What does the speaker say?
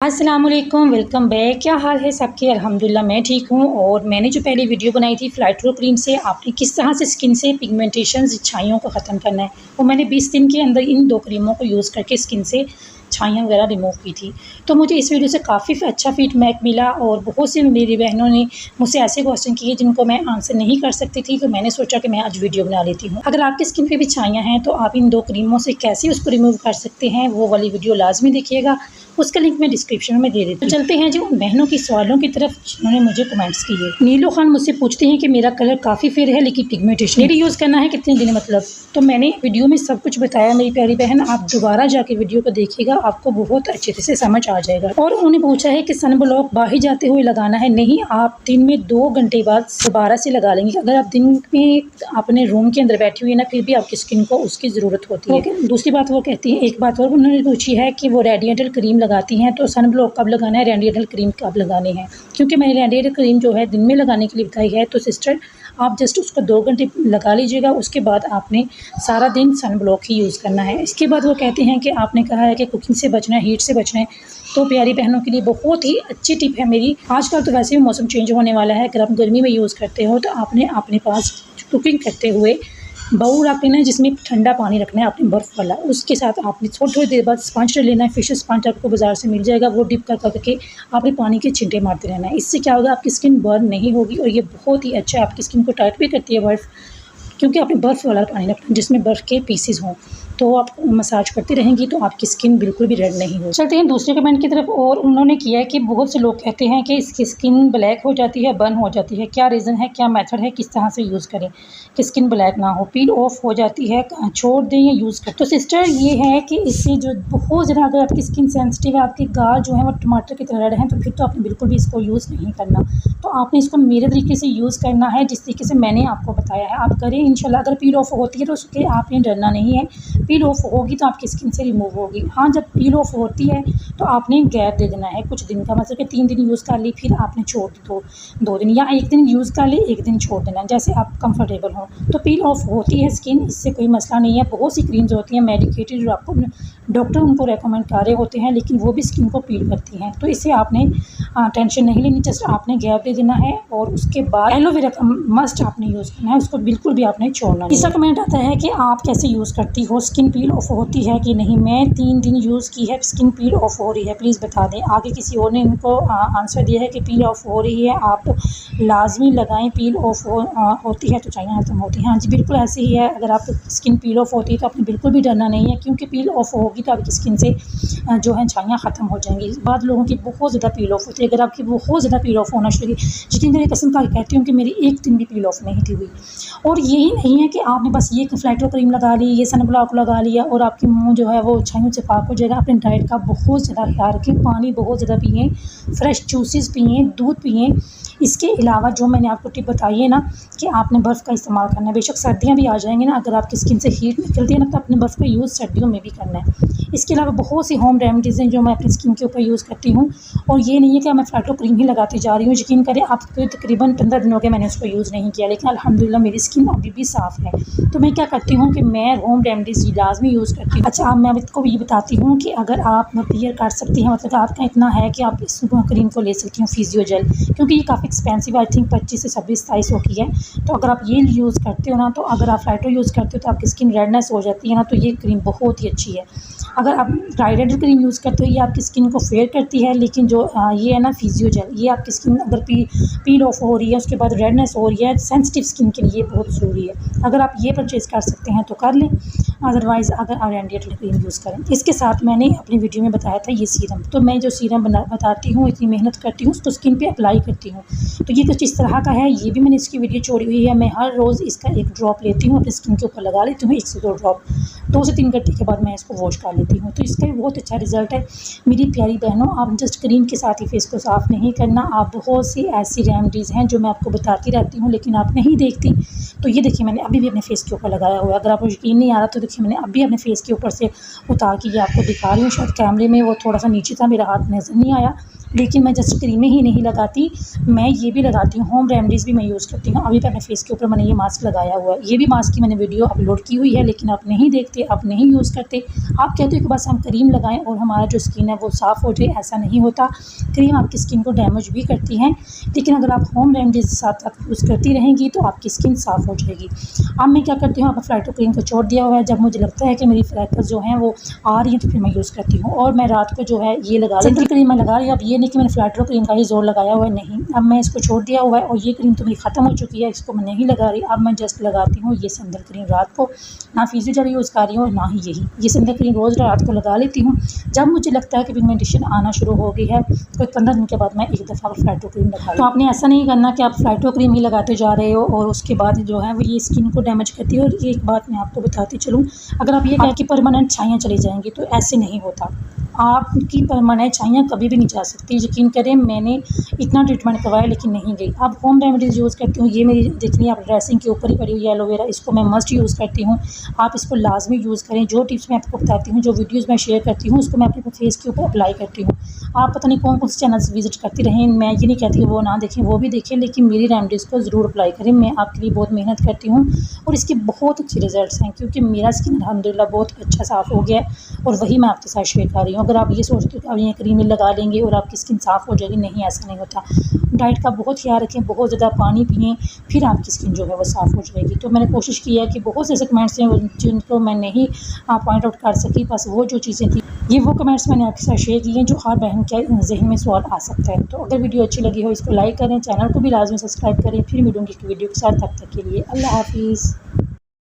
अस्सलाम वालेकुम, welcome back. क्या हाल है सबके? अल्हम्दुलिल्लाह मैं ठीक हूँ। और मैंने जो पहले वीडियो बनाई थी फ्लाइट्रो क्रीम से आपने किस तरह से स्किन से पिगमेंटेशन छाइयों को ख़त्म करना है, वो मैंने 20 दिन के अंदर इन 2 क्रीमों को यूज़ करके स्किन से छाइयाँ वगैरह रिमूव की थी। तो मुझे इस वीडियो से काफ़ी अच्छा फीडबैक मिला और बहुत सी मेरी बहनों ने मुझसे ऐसे क्वेश्चन किए जिनको मैं आंसर नहीं कर सकती थी, तो मैंने सोचा कि मैं आज वीडियो बना लेती हूँ। अगर आपकी स्किन पे भी छाइयाँ हैं तो आप इन 2 क्रीमों से कैसे उसको रिमूव कर सकते हैं, वो वाली वीडियो लाजमी देखिएगा। उसका लिंक मैं डिस्क्रिप्शन में दे देती हूँ। तो चलते हैं जो उन बहनों की सवालों की तरफ जिन्होंने मुझे कमेंट्स किए। नीलो खान मुझसे पूछते हैं कि मेरा कलर काफ़ी फेयर है लेकिन पिगमेंटेशन मेरी यूज़ करना है कितने दिन, मतलब तो मैंने वीडियो में सब कुछ बताया मेरी प्यारी बहन। आप दोबारा जाके वीडियो को देखिएगा, आपको बहुत अच्छे से समझ आ जाएगा। और उन्होंने पूछा है कि सन ब्लॉक बाहर जाते हुए लगाना है। नहीं, आप दिन में 2 घंटे बाद दोबारा से लगा लेंगे। अगर आप दिन में अपने रूम के अंदर बैठी हुई है ना, फिर भी आपकी स्किन को उसकी ज़रूरत होती है। दूसरी बात वो कहती है, एक बात और उन्होंने पूछी है कि वो रेडिएंटल क्रीम लगाती हैं तो सन ब्लॉक कब लगाना है, रेडिएंटल क्रीम कब लगानी है। क्योंकि मैंने रेडिएंटल क्रीम जो है दिन में लगाने के लिए बताई है, तो सिस्टर आप जस्ट उसको 2 घंटे लगा लीजिएगा, उसके बाद आपने सारा दिन सन ब्लॉक ही यूज़ करना है। इसके बाद वो कहते हैं कि आपने कहा है कि कुकिंग से बचना है, हीट से बचना है, तो प्यारी बहनों के लिए बहुत ही अच्छी टिप है मेरी। आजकल तो वैसे भी मौसम चेंज होने वाला है, अगर आप गर्मी में यूज़ करते हो तो आपने अपने पास कुकिंग करते हुए बाउल रख लेना है जिसमें ठंडा पानी रखना है अपने बर्फ़ वाला। उसके साथ आपने थोड़ी देर बाद स्पंज लेना है, फिश स्पंज आपको बाज़ार से मिल जाएगा, वो डिप कर करके आपने पानी के छींटे मारते रहना है। इससे क्या होगा, आपकी स्किन बर्न नहीं होगी और ये बहुत ही अच्छा है, आपकी स्किन को टाइट भी करती है बर्फ़, क्योंकि आपने बर्फ़ वाला पानी रखना है जिसमें बर्फ़ के पीसेस हों। तो आप मसाज करती रहेंगी तो आपकी स्किन बिल्कुल भी रेड नहीं हो। चलते हैं दूसरे कमेंट की तरफ। और उन्होंने किया है कि बहुत से लोग कहते हैं कि इसकी स्किन ब्लैक हो जाती है, बर्न हो जाती है, क्या रीज़न है, क्या मेथड है, किस तरह से यूज़ करें कि स्किन ब्लैक ना हो, पील ऑफ हो जाती है, छोड़ दें या यूज़ करें। तो सिस्टर ये है कि इससे जो बहुत ज़्यादा अगर आपकी स्किन सेंसिटिव है, आपके गाल जो है वो टमाटर की तरह रेड हैं, तो फिर तो आपने बिल्कुल भी इसको यूज़ नहीं करना। तो आपने इसको मेरे तरीके से यूज़ करना है, जिस तरीके से मैंने आपको बताया है आप करें। इंशाल्लाह अगर पील ऑफ होती है तो उसके आपने डरना नहीं है, पील ऑफ होगी तो आपकी स्किन से रिमूव होगी। हाँ, जब पील ऑफ होती है तो आपने गैप दे देना है कुछ दिन का, मतलब कि 3 दिन यूज़ कर ली, फिर आपने छोड़ दी 2 दिन, या 1 दिन यूज़ कर ली, 1 दिन छोड़ देना, जैसे आप कंफर्टेबल हो। तो पील ऑफ होती है स्किन, इससे कोई मसला नहीं है। बहुत सी क्रीम्स होती हैं मेडिकेटेड जो आपको डॉक्टर उनको रेकमेंड कर रहे होते हैं, लेकिन वो भी स्किन को पील करती हैं, तो इससे आपने टेंशन नहीं लेनी। जस्ट आपने गैप दे देना है और उसके बाद एलोवेरा का मस्ट आपने यूज़ करना है, उसको बिल्कुल भी आपने छोड़ना नहीं। तीसरा कमेंट आता है कि आप कैसे यूज़ करती हो, स्किन पील ऑफ होती है कि नहीं। मैं 3 दिन यूज़ की है, स्किन पील ऑफ हो रही है, प्लीज़ बता दें। आगे किसी और ने इनको आंसर दिया है कि पील ऑफ हो रही है, आप लाजमी लगाएं, पील ऑफ होती है तो छाइयाँ खत्म होती हैं। हाँ जी, बिल्कुल ऐसे ही है। अगर आप स्किन पील ऑफ होती है तो आपने बिल्कुल भी डरना नहीं है, क्योंकि पील ऑफ होगी तो आपकी स्किन से जो है छाइयाँ ख़त्म हो जाएंगी। बाद लोगों की बहुत ज़्यादा पील ऑफ होती है। अगर आपकी बहुत ज़्यादा पील ऑफ होना शुरू, यकीन करिए कसम खा के कहती हूँ कि मेरी 1 दिन भी पील ऑफ नहीं थी हुई। और यही नहीं है कि आपने बस ये फ्लाइट्रो क्रीम लगा ली, ये सन ब्लॉक लगा लिया और आपकी मुँह जो है वो छाइयों से पाक हो जाएगा। अपने डाइट का बहुत ज़्यादा ख्याल रखें, पानी बहुत ज़्यादा पिएँ, फ्रेश जूसेस पिएँ, दूध पिएँ। इसके अलावा जो मैंने आपको टिप बताई है ना कि आपने बर्फ़ का इस्तेमाल करना है। बेशक सर्दियाँ भी आ जाएंगी ना, अगर आपकी स्किन से हीट निकलती है ना, तो अपने बर्फ़ का यूज़ सर्दियों में भी करना है। इसके अलावा बहुत सी होम रेमेडीज़ हैं जो मैं अपनी स्किन के ऊपर यूज़ करती हूँ। और ये नहीं है कि मैं फ्लाइट्रो क्रीम ही लगाती जा रही हूँ। यकीन करें आपको तकरीबन 15 दिन हो गए मैंने उसको यूज़ नहीं किया, लेकिन अल्हम्दुलिल्लाह मेरी स्किन अभी भी साफ़ है। तो मैं क्या करती हूँ कि मैं होम रेमेडीज़ लाजमी यूज़ करती हूँ। अच्छा, अब मैं आपको ये बताती हूँ कि अगर आप पेयर कर सकती हैं, मतलब आपका इतना है कि आप इस क्रीम को ले सकती हूँ, फिजियोजेल, क्योंकि ये काफ़ी एक्सपेंसिव, आई थिंक 25 से 26-27 की है। तो अगर आप ये यूज़ करते हो ना, तो अगर आप फ्लाइट्रो यूज़ करते हो तो आपकी स्किन रेडनेस हो जाती है ना, तो ये क्रीम बहुत ही अच्छी है। अगर आप ट्राइडेंटल क्रीम यूज़ करते हो, ये आपकी स्किन को फेयर करती है, लेकिन जो ये है ना फिजियोजेल, ये आपकी स्किन अगर पील ऑफ हो रही है, उसके बाद रेडनेस हो रही है, सेंसिटिव स्किन के लिए बहुत ज़रूरी है। अगर आप ये परचेज़ कर सकते हैं तो कर लें, अदरवाइज़ अगर आप रेडिएंटल क्रीम यूज़ करें। इसके साथ मैंने अपनी वीडियो में बताया था ये सीरम, तो मैं जो सीरम बताती हूँ, इतनी मेहनत करती हूँ, उसको स्किन पे अप्लाई करती हूँ। तो ये कुछ इस तरह का है, ये भी मैंने इसकी वीडियो छोड़ी हुई है। मैं हर रोज़ इसका 1 ड्रॉप लेती हूँ, अपनी स्किन के ऊपर लगा लेती हूँ, 1 से 2 ड्रॉप, 2 से 3 घंटे के बाद मैं इसको वॉश कर लेती हूँ। तो इसका भी बहुत अच्छा रिज़ल्ट है। मेरी प्यारी बहनों, आप जस्ट क्रीम के साथ ही फेस को साफ़ नहीं करना, आप बहुत सी ऐसी रेमेडीज़ हैं जो मैं आपको बताती रहती हूँ लेकिन आप नहीं देखती। तो ये देखिए मैंने अभी भी अपने फेस के ऊपर लगाया हुआ है। अगर आपको यकीन नहीं आ रहा तो देखिए मैंने अभी अपने फेस के ऊपर से उतार के ये आपको दिखा रही हूँ। शायद कैमरे में वो थोड़ा सा नीचे था, मेरा हाथ नज़र नहीं आया, लेकिन मैं जस्ट क्रीमें ही नहीं लगाती, मैं ये भी लगाती हूँ, होम रेमेडीज़ भी मैं यूज़ करती हूँ। अभी अपने फेस के ऊपर मैंने ये मास्क लगाया हुआ है, ये भी मास्क की मैंने वीडियो अपलोड की हुई है, लेकिन आप नहीं देखते, आप नहीं यूज़ करते। आप कहते हो कि बस हम क्रीम लगाएं और हमारा जो स्किन है वो साफ़ हो जाए, ऐसा नहीं होता। क्रीम आपकी स्किन को डैमेज भी करती हैं, लेकिन अगर आप होम रेमेडीज़ साथ साथ यूज़ करती रहेंगी तो आपकी स्किन साफ़ हो जाएगी। अब मैं क्या करती हूँ, अपना फ्लाइटो क्रीम को छोड़ दिया हुआ है। जब मुझे लगता है कि मेरी फ्रैकल्स जो हैं वो आ रही हैं तो फिर मैं यूज़ करती हूँ, और मैं रात को जो है ये लगा लेती हूँ। क्रीम मैं लगा रही हूँ। अब ये नहीं कि मैंने फ्लाइटो क्रीम का ही ज़ोर लगाया हुआ है, नहीं। अब मैं इसको छोड़ दिया हुआ है और ये क्रीम तो मेरी ख़त्म हो चुकी है, इसको मैं नहीं लगा रही। अब मैं जस्ट लगाती हूँ ये सनस्क्रीन क्रीम रात को, ना फिजी जेल यूज़ कर रही हूँ और ना ही यही। ये सनस्क्रीन क्रीम रोज़ रात को लगा लेती हूँ। जब मुझे लगता है कि पिगमेंटेशन आना शुरू हो गई है, तो 15 दिन के बाद मैं एक दफ़ा फ्लाइटो क्रीम लगा। तो आपने ऐसा नहीं करना कि आप फ्लाइटो क्रीम ही लगाते जा रहे हो और उसके बाद जो है वो ये स्किन को डैमेज करती है। और एक बात मैं आपको बताती चलूँ, अगर आप ये कहें कि परमानेंट छाइयाँ चली जाएंगी, तो ऐसे नहीं होता। आपकी परमानेंट छाइयाँ कभी भी नहीं जा सकती। यकीन करें, मैंने इतना ट्रीटमेंट करवाया लेकिन नहीं गई। अब होम रेमेडीज़ यूज़ करती हूँ। ये मेरी जितनी आप ड्रेसिंग के ऊपर ही पड़ी हुई है एलोवेरा, इसको मैं मस्ट यूज़ करती हूँ। आप इसको लाजमी यूज़ करें। जो टिप्स मैं आपको बताती हूँ, जो वीडियोज़ मैं शेयर करती हूँ, उसको मैं अपने फेस के ऊपर अप्लाई करती हूँ। आप पता नहीं कौन कौन से चैनल्स विजिट करती रहें, मैं ये नहीं कहती कि वो ना देखें, वो भी देखें, लेकिन मेरी रेमेडीज़ को ज़रूर अप्लाई करें। मैं आपके लिए बहुत मेहनत करती हूँ और इसके बहुत अच्छे रिजल्ट्स हैं, क्योंकि मेरा स्किन अल्हम्दुलिल्लाह बहुत अच्छा साफ़ हो गया है और वही मैं आपके साथ शेयर कर रही हूँ। अगर आप ये सोचते हो कि आप ये क्रीम लगा लेंगे और आपकी स्किन साफ़ हो जाएगी, नहीं, ऐसा नहीं होता। डाइट का बहुत ख्याल रखें, बहुत ज़्यादा पानी पिएँ, फिर आपकी स्किन जो है वो साफ़ हो जाएगी। तो मैंने कोशिश की है कि बहुत से ऐसे कमेंट्स हैं जिनको मैं नहीं पॉइंट आउट कर सकी, बस वो जो चीज़ें थी, ये वो कमेंट्स मैंने आपके साथ शेयर किए हैं जो हर बहन के जहन में सवाल आ सकता है। तो अगर वीडियो अच्छी लगी हो, इसको लाइक करें, चैनल को भी लाजमी सब्सक्राइब करें। फिर मिलूंगी एक वीडियो के साथ, तब तक के लिए अल्लाह हाफिज़।